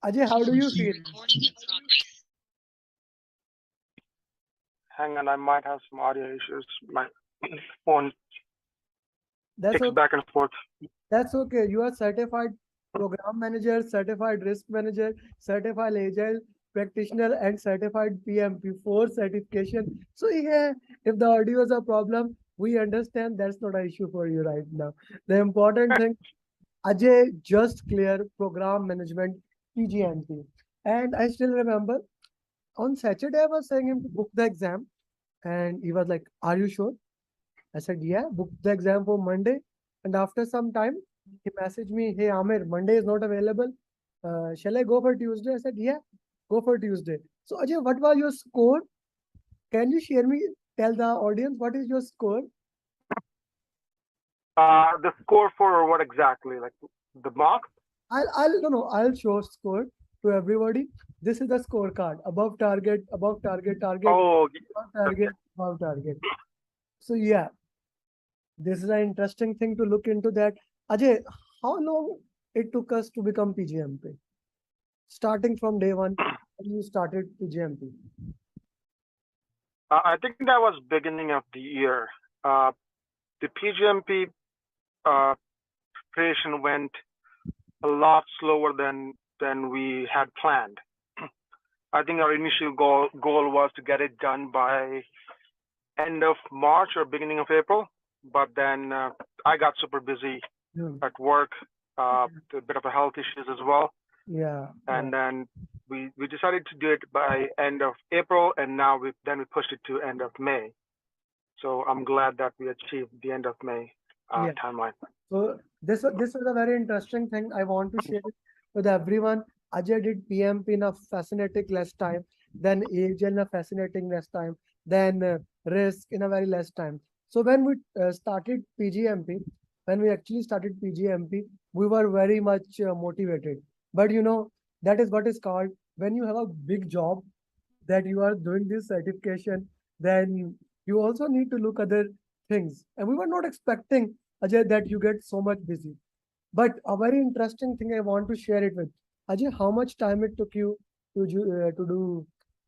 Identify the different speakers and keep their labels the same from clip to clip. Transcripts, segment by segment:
Speaker 1: Ajay, how do you feel?
Speaker 2: Hang on, I might have some audio issues. My phone
Speaker 1: That's
Speaker 2: ticks
Speaker 1: okay.
Speaker 2: back and forth.
Speaker 1: That's okay. You are certified program manager, certified risk manager, certified agile practitioner, and certified PMP, four certification. So yeah, if the audio is a problem, we understand that's not an issue for you right now. The important thing, Ajay just clear program management PGMP. And I still remember on Saturday I was saying him to book the exam, and he was like, "Are you sure?" I said, yeah, book the exam for Monday. And after some time, he messaged me, hey, Amir, Monday is not available. Shall I go for Tuesday? I said, yeah, go for Tuesday. So, Ajay, what was your score? Can you share me, tell the audience, what is your score?
Speaker 2: The score for what exactly? Like the mark?
Speaker 1: No, no, I'll show score to everybody. This is the scorecard. Above target, target,
Speaker 2: Oh,
Speaker 1: above target,
Speaker 2: okay.
Speaker 1: above target. So, yeah, this is an interesting thing to look into that. Ajay, how long it took us to become PGMP? Starting from day one, when you started PGMP.
Speaker 2: I think that was beginning of the year. Uh, the PGMP preparation went a lot slower than we had planned. I think our initial goal was to get it done by end of March or beginning of April, but then I got super busy
Speaker 1: Hmm.
Speaker 2: at work, a bit of a health issues as well,
Speaker 1: Yeah, yeah,
Speaker 2: and then we decided to do it by end of April, and now we pushed it to end of May. So I'm glad that we achieved the end of May
Speaker 1: yeah.
Speaker 2: timeline.
Speaker 1: So this was a very interesting thing I want to share it with everyone. Ajay did PMP in a fascinating less time, then AGL in a fascinating less time, then risk in a very less time. So when we started PGMP, when we actually started PGMP, we were very much motivated. But that is what is called when you have a big job that you are doing this certification, then you also need to look other things. And we were not expecting, Ajay, that you get so much busy. But a very interesting thing I want to share it with. Ajay, how much time it took you to do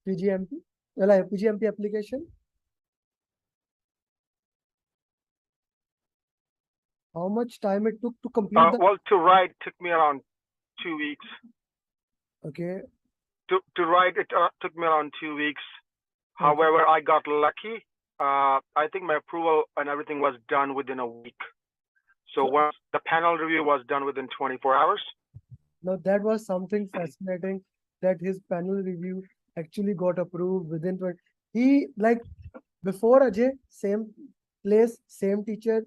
Speaker 1: PGMP? Well, PGMP application? How much time it took to complete the
Speaker 2: Well, to write took me around 2 weeks.
Speaker 1: okay,
Speaker 2: To write it took me around 2 weeks.
Speaker 1: okay.
Speaker 2: However, I got lucky. I think my approval and everything was done within a week. So
Speaker 1: So
Speaker 2: once the panel review was done within 24 hours.
Speaker 1: now that was something fascinating that his panel review actually got approved within 20. He like before Ajay, same place, same teacher,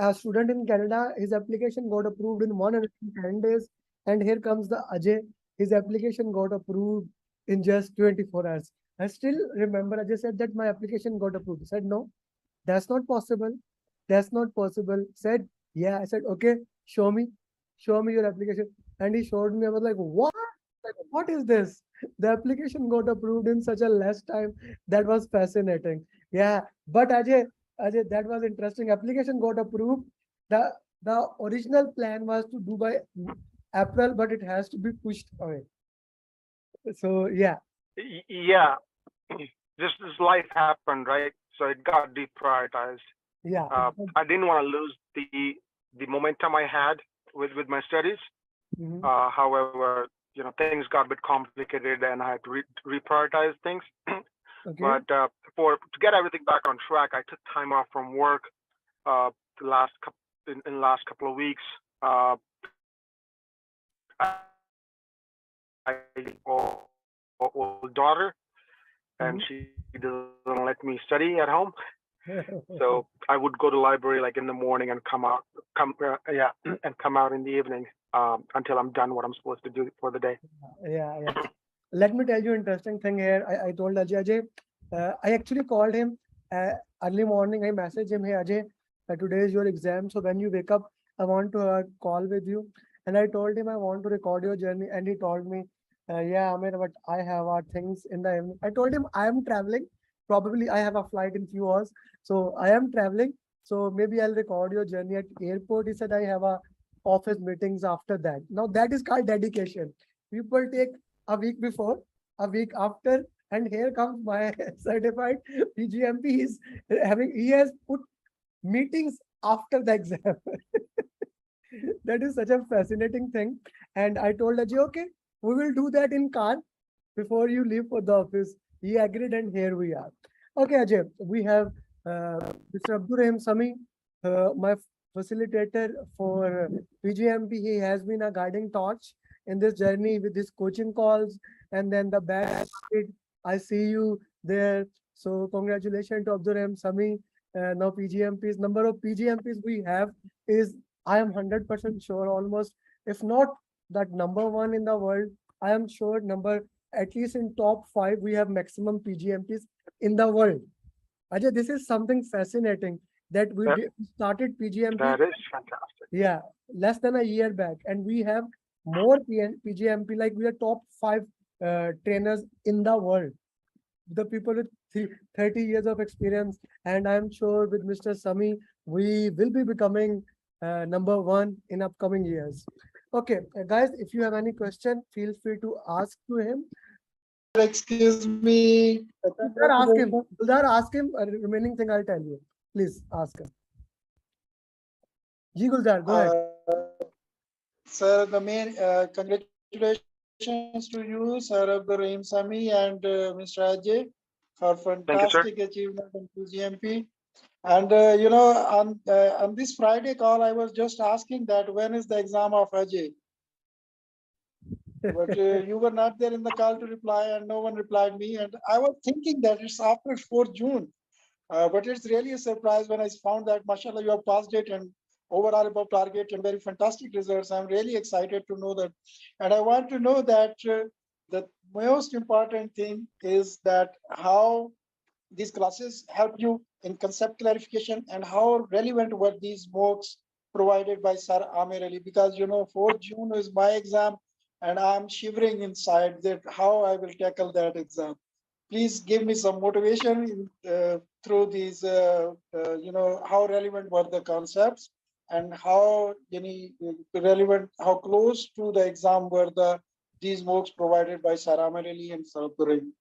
Speaker 1: a student in Canada, his application got approved in 110 days. And here comes the Ajay, his application got approved in just 24 hours. I still remember Ajay said that my application got approved. I said, no, that's not possible. That's not possible. Said, yeah. I said, okay, show me your application. And he showed me. I was like, what? Like, what is this? The application got approved in such a less time. That was fascinating. Yeah. But Ajay, that was interesting. Application got approved. The the original plan was to do by April, but it has to be pushed away. So yeah,
Speaker 2: Yeah, just this life happened, right? So it got deprioritized.
Speaker 1: yeah.
Speaker 2: I didn't want to lose the momentum I had with my studies.
Speaker 1: Mhm.
Speaker 2: However, things got a bit complicated, and I had to reprioritize things.
Speaker 1: Okay.
Speaker 2: But to get everything back on track, I took time off from work the last in the last couple of weeks. I old daughter, and
Speaker 1: Mhm.
Speaker 2: she doesn't let me study at home. So I would go to library like in the morning and and come out in the evening until I'm done what I'm supposed to do for the day.
Speaker 1: Yeah, yeah. Let me tell you interesting thing here. I told Ajay, I actually called him early morning. I messaged him, hey Ajay, today is your exam. So when you wake up, I want to call with you. And I told him I want to record your journey. And he told me, yeah, I mean, but I have things in the evening. I told him I am traveling. Probably I have a flight in few hours. So I am traveling. So maybe I'll record your journey at airport. He said I have a office meetings after that. Now that is called dedication. people take a week before, a week after, and here comes my certified PGMP. He has put meetings after the exam. That is such a fascinating thing. And I told Ajay, okay, we will do that in car before you leave for the office. He agreed, and here we are. Okay, Ajay, we have Mr. Abdurrahim Sami, my facilitator for PGMP. He has been a guiding torch in this journey with his coaching calls, and then the batch. I see you there. So congratulations to Abdurrahim Sami. Now PGMPs, number of PGMPs we have is, I am 100% sure, almost, if not that number one in the world, I am sure number, at least in top 5, we have maximum PGMPs in the world. Ajay, this is something fascinating that we started PGMP.
Speaker 2: That is fantastic.
Speaker 1: Yeah, less than a year back, and we have more PGMP, like we are top 5 trainers in the world. The people with 30 years of experience, and I'm sure with Mr. Sami, we will be becoming number 1 in upcoming years. Okay, guys, if you have any question, feel free to ask to him.
Speaker 3: Excuse me.
Speaker 1: Guldar, ask him. Remaining thing I'll tell you. Please ask him. Ji Guldar, go ahead.
Speaker 3: Sir, the main congratulations to you, Sir Abdurrahim Sami and Mr. Ajay, for fantastic achievement in PGMP. And on this Friday call, I was just asking that when is the exam of Ajay? But you were not there in the call to reply, and no one replied me. And I was thinking that it's after 4th June. But it's really a surprise when I found that, mashallah, you have passed it and overall above target and very fantastic results. I'm really excited to know that. And I want to know that the most important thing is that how these classes help you in concept clarification, and how relevant were these MOOCs provided by Sir Amir Ali, because 4th June is my exam and I'm shivering inside that how I will tackle that exam. Please give me some motivation through these, how relevant were the concepts, and how relevant, how close to the exam were these MOOCs provided by Sir Amir Ali and Sir Abdurrahim.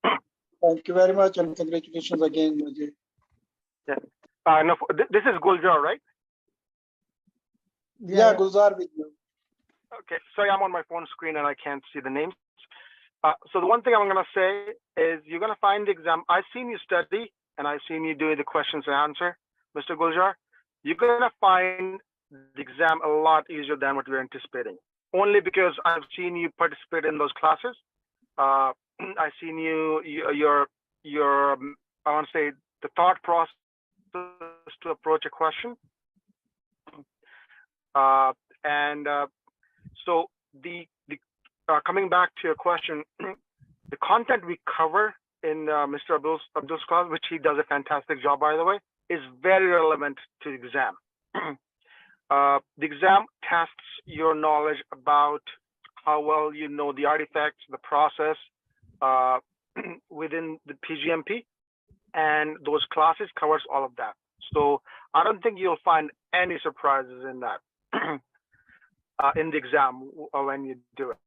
Speaker 3: Thank you very much, and congratulations again, Ajay.
Speaker 2: Yeah. No, this is Guljar, right?
Speaker 3: Yeah, Gulzar with you.
Speaker 2: Okay, sorry, I'm on my phone screen and I can't see the names. So the one thing I'm going to say is you're going to find the exam. I've seen you study and I've seen you doing the questions and answer, Mr. Guljar. You're going to find the exam a lot easier than what we're anticipating. Only because I've seen you participate in those classes. I've seen your I want to say the thought process to approach a question. So coming back to your question, the content we cover in Mr. Abdul's class, which he does a fantastic job, by the way, is very relevant to the exam. The exam tests your knowledge about how well you know the artifacts, the process within the PGMP, and those classes covers all of that. So I don't think you'll find any surprises in that. In the exam when you do it.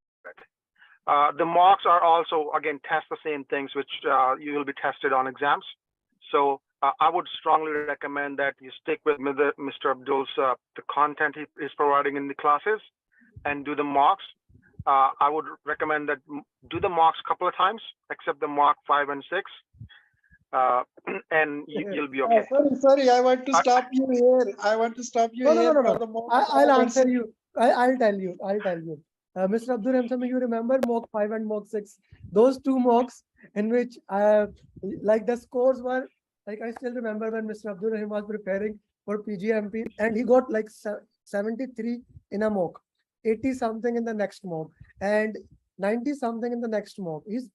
Speaker 2: The mocks are also, again, test the same things which you will be tested on exams. So I would strongly recommend that you stick with Mr. Abdul's the content he is providing in the classes and do the mocks. I would recommend that do the mocks a couple of times, except the mock 5 and 6. And you'll be okay.
Speaker 3: Sorry, I want to stop you here. I want to stop you here.
Speaker 1: No. I'll answer you. I'll tell you. Mr. Abdurrahim Sami, you remember mock 5 and mock 6? Those 2 mocks in which like the scores were, like I still remember when Mr. Abdurrahim was preparing for PGMP and he got like 73 in a mock, 80 something in the next mock, and 90 something in the next mock. He's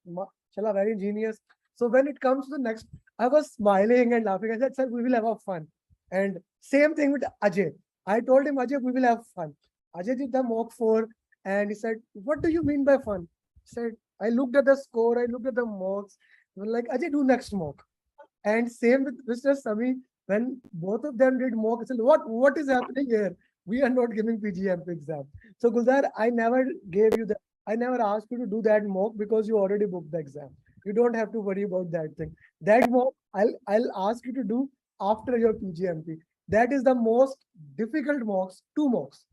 Speaker 1: very genius. So when it comes to the next, I was smiling and laughing. I said, sir, we will have fun. And same thing with Ajay. I told him, Ajay, we will have fun. Ajay did the mock 4 and he said, what do you mean by fun? He said, I looked at the score, I looked at the mocks. We were like, Ajay, do next mock. And same with Mr. Sami, when both of them did mock, I said, what is happening here? We are not giving PGMP exam. So Guldar, I never gave you the I never asked you to do that mock because you already booked the exam. You don't have to worry about that thing. That mock, I'll ask you to do after your PGMP. That is the most difficult mocks, two mocks.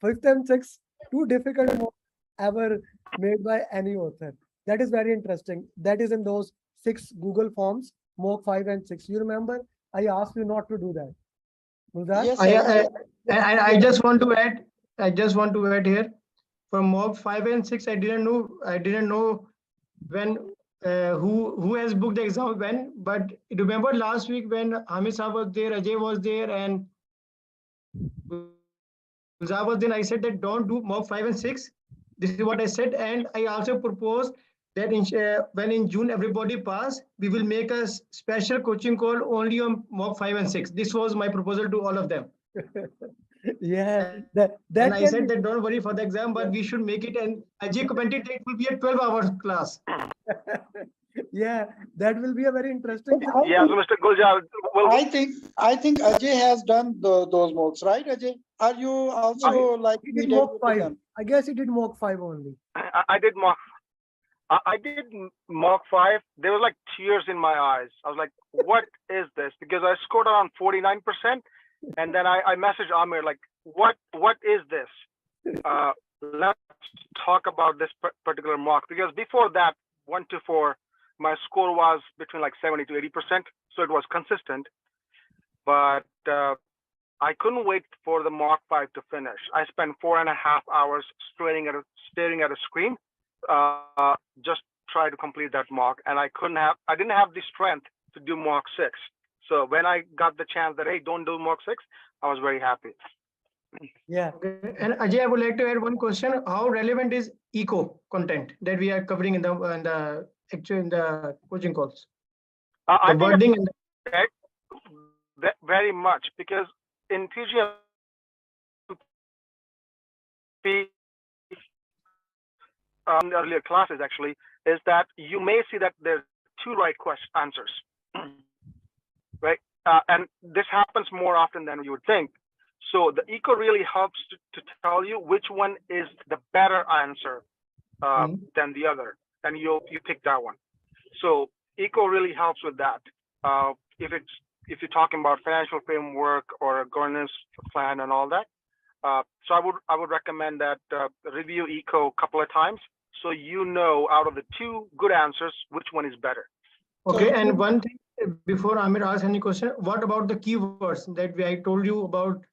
Speaker 1: Fifth and sixth, two difficult mocks ever made by any author. That is very interesting. That is in those 6 Google Forms, mock 5 and 6. You remember? I asked you not to do that. Mulzar?
Speaker 3: Yes,
Speaker 4: I just want to add. I just want to add here. For mock 5 and 6, I didn't know. I didn't know when who has booked the exam when. But remember last week when Hamid Saab was there, Ajay was there, and Gulzar was there. I said that don't do mock 5 and 6. This is what I said, and I also proposed that when in June everybody pass, we will make a special coaching call only on mock 5 and 6. This was my proposal to all of them.
Speaker 1: Yeah,
Speaker 4: And
Speaker 1: that
Speaker 4: I
Speaker 1: can
Speaker 4: said
Speaker 1: be.
Speaker 4: that don't worry for the exam, but we should make it. And Ajay commented that it will be a 12-hour class.
Speaker 1: Yeah, that will be a very interesting thing.
Speaker 2: Yeah, so Mr. Guljar, well,
Speaker 3: I think Ajay has done those mocks, right, Ajay? Are you also like
Speaker 1: He did
Speaker 3: me
Speaker 1: mock
Speaker 3: with
Speaker 1: 5.
Speaker 3: them?
Speaker 1: I guess he did mock 5 only.
Speaker 2: I did mock. I did mock 5. There was like tears in my eyes. I was like, "What is this?" Because I scored around 49%, and then I messaged Amir like, "What is this?" Let's talk about this particular mock, because before that, 1 to 4, my score was between like 70 to 80%, so it was consistent. But I couldn't wait for the mock 5 to finish. I spent 4.5 hours staring at a screen, just try to complete that mock, and I didn't have the strength to do mock 6. So when I got the chance that, hey, don't do mock 6, I was very happy.
Speaker 1: Yeah.
Speaker 4: Okay. And Ajay, I would like to add one question. How relevant is eco content that we are covering in the coaching calls?
Speaker 2: I
Speaker 4: The
Speaker 2: think
Speaker 4: wording and
Speaker 2: very much, because in PGMP, in the earlier classes actually, is that you may see that there's 2 right answers, right? And this happens more often than you would think. So the eco really helps to tell you which one is the better answer than the other, and you pick that one. So eco really helps with that. If you're talking about financial framework or a governance plan and all that. So I would recommend that review eco a couple of times, so you know out of the 2 good answers which one is better.
Speaker 4: Okay, and one thing before Amir asks any question, what about the keywords that I told you about?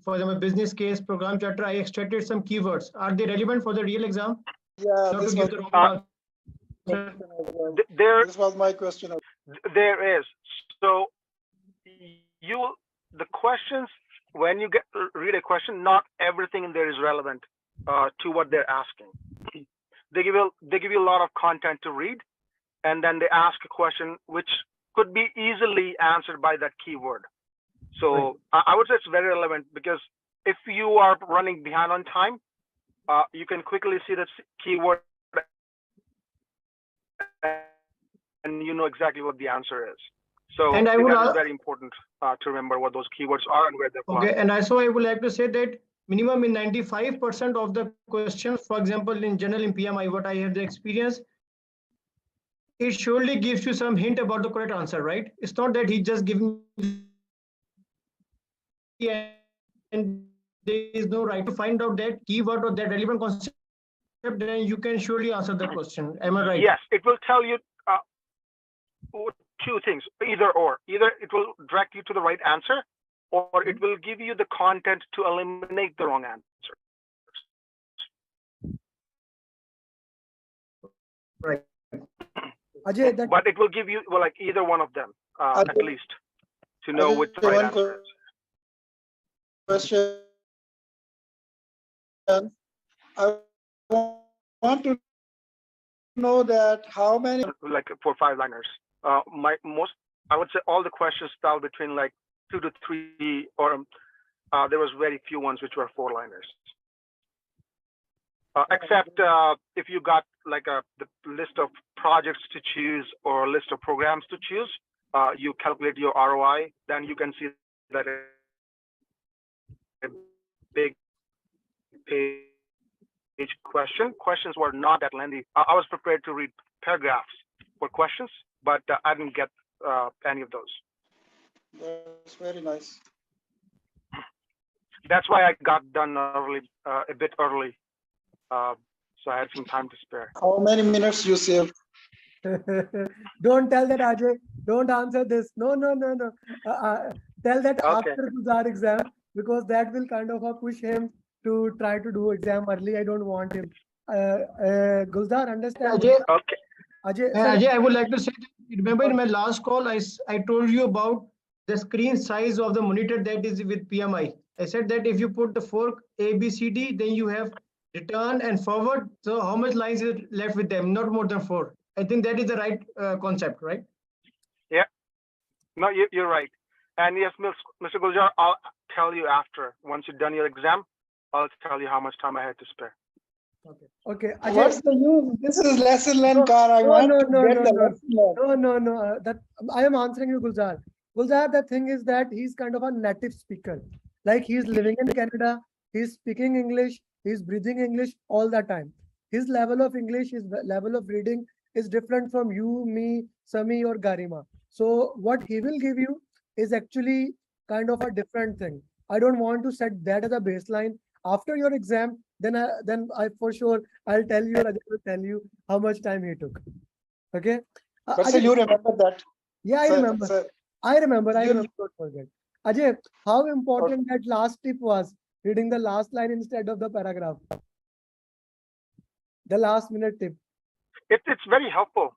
Speaker 4: For example, business case, program charter, I extracted some keywords. Are they relevant for the real exam?
Speaker 3: Yeah,
Speaker 4: Not
Speaker 3: this
Speaker 4: to give the wrong answer.
Speaker 3: This was my question.
Speaker 2: There is. So the questions, when you read a question, not everything in there is relevant to what they're asking. They give you a lot of content to read, and then they ask a question which could be easily answered by that keyword. So I would say it's very relevant, because if you are running behind on time, you can quickly see that keyword and you know exactly what the answer is. So
Speaker 4: And
Speaker 2: I
Speaker 4: I
Speaker 2: think
Speaker 4: would
Speaker 2: that is very important to remember what those keywords are and where they're from.
Speaker 4: Okay, and also I would like to say that minimum in 95% of the questions, for example, in general in PMI, what I have the experience, it surely gives you some hint about the correct answer, right? It's not that he just giving and there is no right to find out that keyword or that relevant concept, then you can surely answer the question. Am I right?
Speaker 2: Yes, it will tell you 2 things, either it will direct you to the right answer, or it will give you the content to eliminate the wrong answer.
Speaker 4: Right.
Speaker 1: Ajay,
Speaker 2: But it will give you like either one of them at least to know which the right answer is.
Speaker 3: Question. I want to know that how many.
Speaker 2: Like for 5-liners, I would say all the questions fell between like 2 to 3, or there was very few ones which were 4-liners. Except if you got like the list of projects to choose or a list of programs to choose, you calculate your ROI, then you can see that a big page Questions were not that lengthy. I was prepared to read paragraphs for questions, but I didn't get any of those.
Speaker 3: That's very nice.
Speaker 2: That's why I got done early, a bit early. So I had some time to spare.
Speaker 3: How many minutes you saved?
Speaker 1: Don't tell that, Ajay. Don't answer this. No. Tell that
Speaker 2: Okay.
Speaker 1: after Gulzar exam, because that will kind of push him to try to do exam early. I don't want him. Gulzar, understand?
Speaker 4: Ajay,
Speaker 2: Okay.
Speaker 1: Ajay, sir,
Speaker 4: Ajay, I would like to say, remember in my last call, I told you about the screen size of the monitor that is with PMI. I said that if you put the fork A, B, C, D, then you have return and forward. So how much lines is left with them? Not more than 4. I think that is the right concept, right?
Speaker 2: Yeah. No, you're right. And yes, Mr. Guljar, I'll tell you after. Once you've done your exam, I'll tell you how much time I had to spare.
Speaker 1: okay.
Speaker 3: What's the use? This is lesson learned, car. I
Speaker 1: no,
Speaker 3: want
Speaker 1: no,
Speaker 3: to
Speaker 1: no,
Speaker 3: get
Speaker 1: no,
Speaker 3: the
Speaker 1: no.
Speaker 3: lesson learned.
Speaker 1: No. That I am answering you, Gulzar. Gulzar, the thing is that he's kind of a native speaker. Like he's living in Canada, he's speaking English, he's breathing English all the time. His level of English, his level of reading is different from you, me, Sami, or Garima. So what he will give you is actually kind of a different thing. I don't want to set that as a baseline. After your exam, then I for sure I'll tell you, Ajay will tell you how much time he took. Okay.
Speaker 3: But still,
Speaker 1: Ajay,
Speaker 3: you remember that.
Speaker 1: yeah, I
Speaker 3: Sir,
Speaker 1: remember.
Speaker 3: sir,
Speaker 1: I remember.
Speaker 3: you-
Speaker 1: Don't forget. Ajay, how important that last tip was, reading the last line instead of the paragraph. The last minute tip.
Speaker 2: It's very helpful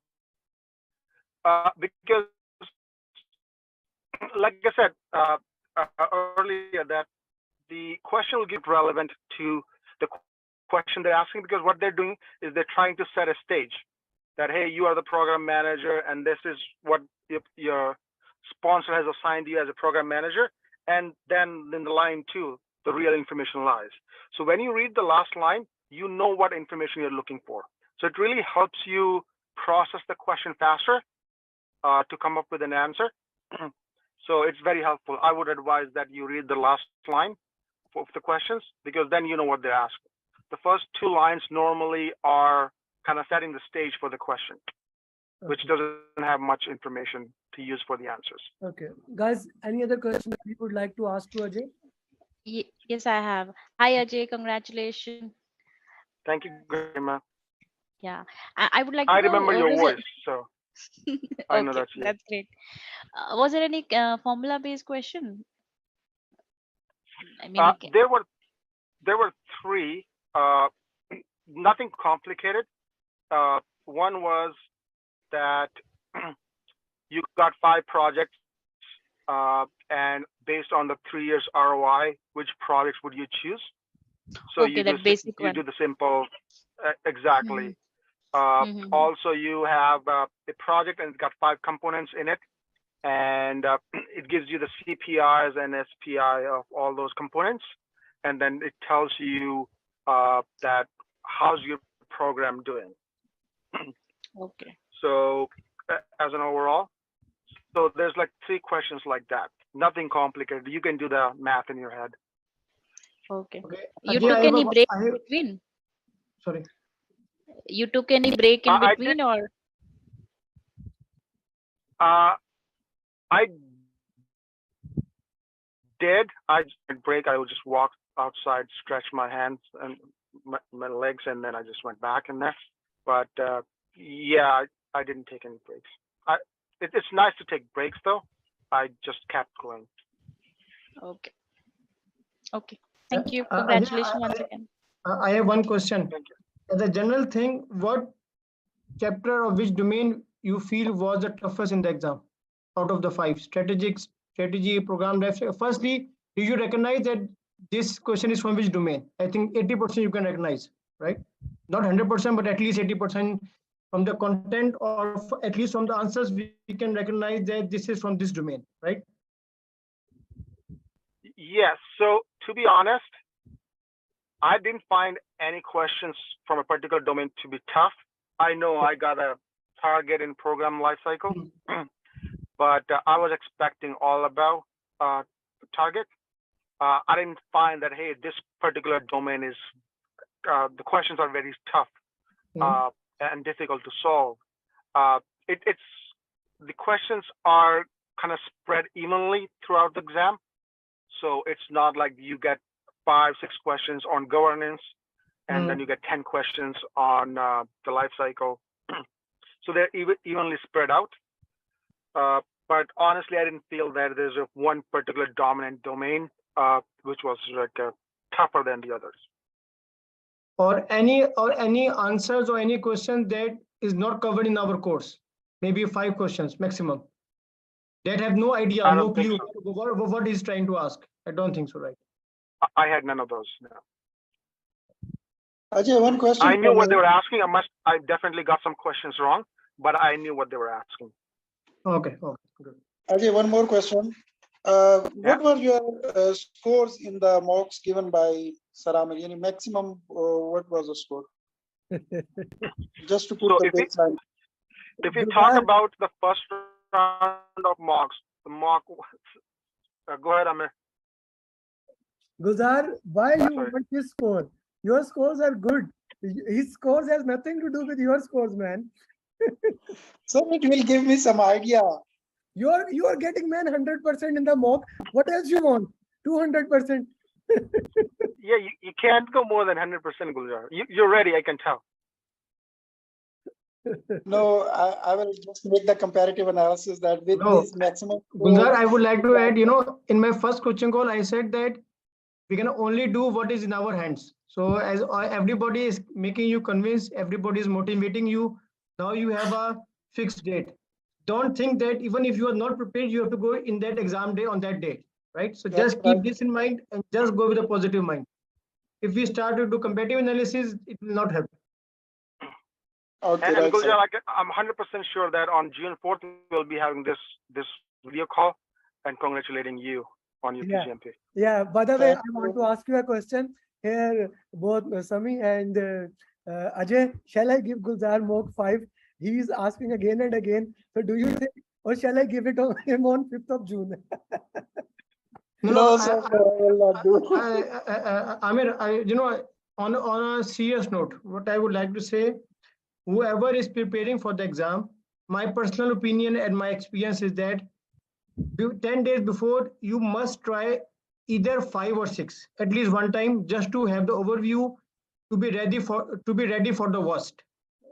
Speaker 2: because, like I said earlier, that the question will get relevant to the question they're asking, because what they're doing is they're trying to set a stage that, hey, you are the program manager and this is what your sponsor has assigned you as a program manager. And then in the line 2, the real information lies. So when you read the last line, you know what information you're looking for. So it really helps you process the question faster to come up with an answer. So it's very helpful. I would advise that you read the last line of the questions, because then you know what they're asking. The first 2 lines normally are kind of setting the stage for the question, which doesn't have much information to use for the answers.
Speaker 1: Okay. Guys, any other questions you would like to ask to Ajay?
Speaker 5: Yes, I have. Hi, Ajay. Congratulations.
Speaker 2: Thank you, Grima.
Speaker 5: Yeah, I would like to
Speaker 2: I
Speaker 5: know.
Speaker 2: remember your voice, so I know
Speaker 5: Okay,
Speaker 2: that's you.
Speaker 5: that's great. Was there any formula-based question? I mean,
Speaker 2: There were 3. Nothing complicated. One was that you got 5 projects, and based on the 3 years ROI, which projects would you choose? So
Speaker 5: okay, that basic
Speaker 2: you
Speaker 5: one.
Speaker 2: do the simple, exactly.
Speaker 5: Mhm.
Speaker 2: Also, you have a project and it's got 5 components in it, and it gives you the CPIs and SPI of all those components, and then it tells you that how's your program doing.
Speaker 5: Okay.
Speaker 2: So as an overall, so there's like 3 questions like that. Nothing complicated. You can do the math in your head.
Speaker 5: Okay.
Speaker 4: Okay.
Speaker 5: You
Speaker 4: Ajay,
Speaker 5: took any break
Speaker 4: I
Speaker 5: in
Speaker 4: have,
Speaker 5: between?
Speaker 4: sorry.
Speaker 5: You took any break in
Speaker 2: I
Speaker 5: between, or?
Speaker 2: I did. I break. I would just walk outside, stretch my hands and my legs, and then I just went back in there. But yeah, I didn't take any breaks. It's nice to take breaks, though. I just kept going.
Speaker 5: Okay. Okay. Thank you.
Speaker 4: Ajay,
Speaker 5: Congratulations once again.
Speaker 4: I have one question.
Speaker 2: Thank you.
Speaker 4: As a general thing, what chapter or which domain you feel was the toughest in the exam out of the 5? Strategy, program life. Firstly, do you recognize that this question is from which domain? I think 80% you can recognize, right? Not 100%, but at least 80% from the content, or at least from the answers, we can recognize that this is from this domain, right?
Speaker 2: Yes. So to be honest, I didn't find any questions from a particular domain to be tough. I know I got a target in program lifecycle, but I was expecting all about target. I didn't find that, hey, this particular domain is the questions are very tough and difficult to solve. It's the questions are kind of spread evenly throughout the exam, so it's not like you get 5-6 questions on governance and then you get 10 questions on the life cycle. So they're evenly spread out. But honestly, I didn't feel that there's one particular dominant domain which was like tougher than the others.
Speaker 4: Or any answers or any question that is not covered in our course, maybe 5 questions maximum, that have no idea,
Speaker 2: I
Speaker 4: no
Speaker 2: don't think
Speaker 4: clue
Speaker 2: so.
Speaker 4: what he's trying to ask. I don't think so, right?
Speaker 2: I had none of those. No.
Speaker 3: Ajay, one question.
Speaker 2: I knew
Speaker 3: from
Speaker 2: what they
Speaker 3: me.
Speaker 2: were asking. I definitely got some questions wrong, but I knew what they were asking.
Speaker 4: Okay, good.
Speaker 3: Ajay, one more question. What were your scores in the mocks given by Saramag? Any maximum, what was the score? Just to put
Speaker 2: So
Speaker 3: the baseline.
Speaker 2: if we talk about the first round of mocks, the mock. Go ahead, Amir.
Speaker 1: Gulzar, why you
Speaker 2: Sorry.
Speaker 1: want his score? Your scores are good. His scores has nothing to do with your scores, man.
Speaker 3: So it will give me some idea.
Speaker 1: You are getting, man, 100% in the mock. What else you want? 200%.
Speaker 2: Yeah, you can't go more than 100%, Gulzar. You're ready, I can tell.
Speaker 3: No, I will just make the comparative analysis that with
Speaker 4: No,
Speaker 3: this maximum.
Speaker 4: Gulzar, I would like to add, in my first coaching call, I said that we can only do what is in our hands. So as everybody is making you convinced, everybody is motivating you, now you have a fixed date. Don't think that even if you are not prepared, you have to go in that exam day on that date, right? So just keep this in mind and just go with a positive mind. If we start to do comparative analysis, it will not help.
Speaker 3: Okay,
Speaker 2: And
Speaker 3: right, sir.
Speaker 2: Gulzar, I'm 100% sure that on June 4th, we'll be having this video call and congratulating you on your PGMP.
Speaker 1: Yeah, by the way, I
Speaker 3: Thank
Speaker 1: want
Speaker 3: you.
Speaker 1: to ask you a question. Here, both Sami and Ajay, shall I give Gulzar mock 5? He is asking again and again. So do you think, or shall I give it on him on 5th of June?
Speaker 3: No, sir, I will not do.
Speaker 4: Amir, on a serious note, what I would like to say, whoever is preparing for the exam, my personal opinion and my experience is that 10 days before, you must try either 5 or 6 at least one time, just to have the overview, to be ready for the worst.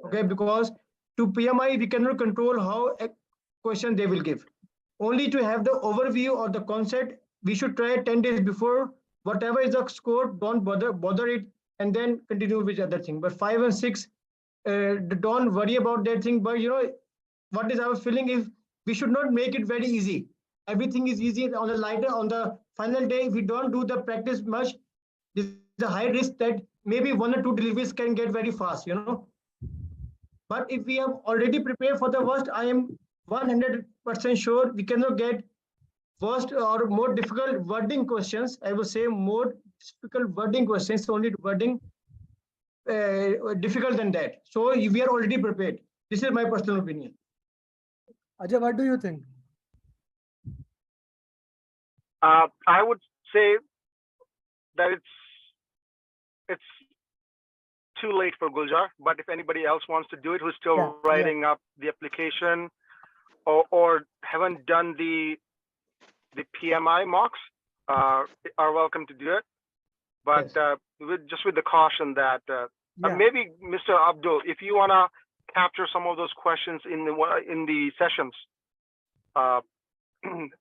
Speaker 4: Okay, because to PMI we cannot control how a question they will give. Only to have the overview or the concept, we should try 10 days before. Whatever is the score, don't bother it, and then continue with other thing. But 5 and 6, don't worry about that thing. But what is our feeling is we should not make it very easy. Everything is easy on the lighter, on the final day. If we don't do the practice much, there's a high risk that maybe 1 or 2 deliveries can get very fast, But if we have already prepared for the worst, I am 100% sure we cannot get worst or more difficult wording questions. I would say more difficult wording questions, only wording difficult than that. So we are already prepared. This is my personal opinion.
Speaker 1: Ajay, what do you think?
Speaker 2: I would say that it's too late for Gulzar, but if anybody else wants to do it, who's still writing up the application or haven't done the PMI mocks, are welcome to do it. But with the caution that maybe Mr. Abdul, if you want to capture some of those questions in the sessions,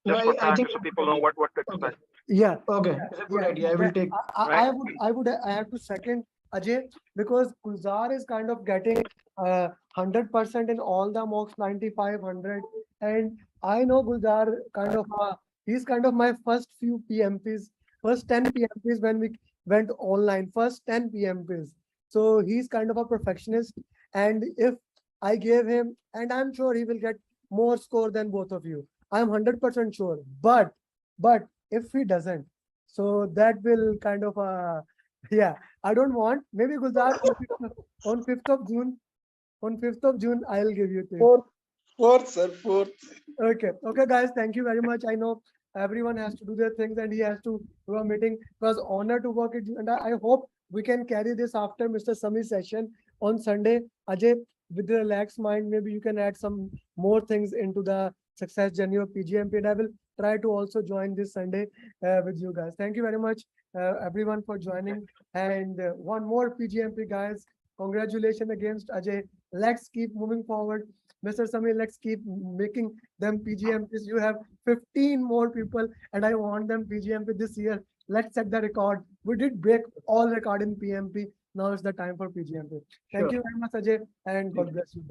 Speaker 2: just for practice, so people know what to expect.
Speaker 1: Yeah.
Speaker 4: Okay, that's a good idea. I will take.
Speaker 1: I have to second Ajay, because Gulzar is kind of getting 100% in all the mocks, 95, 100, and I know Gulzar kind of he's kind of my first few PMPs, first 10 PMPs when we went online, first 10 PMPs. So he's kind of a perfectionist, and if I gave him, and I'm sure he will get more score than both of you. I'm 100% sure. But if he doesn't, so that will kind of I don't want. Maybe Gulzar on 5th of June. On 5th of June, I'll give you tips.
Speaker 3: Fourth, sir, fourth.
Speaker 1: Okay, guys. Thank you very much. I know everyone has to do their things, and he has to do a meeting. It was honor to work it, and I hope we can carry this after Mr. Sami's session on Sunday. Ajay, with the relaxed mind, maybe you can add some more things into the success journey of PGMP, and I will try to also join this Sunday with you guys. Thank you very much, everyone, for joining. And one more PGMP, guys. Congratulations against Ajay. Let's keep moving forward. Mr. Sami, let's keep making them PGMPs. You have 15 more people, and I want them PGMP this year. Let's set the record. We did break all record in PMP. Now it's the time for PGMP. Thank
Speaker 4: Sure.
Speaker 1: you very much, Ajay, and God bless you.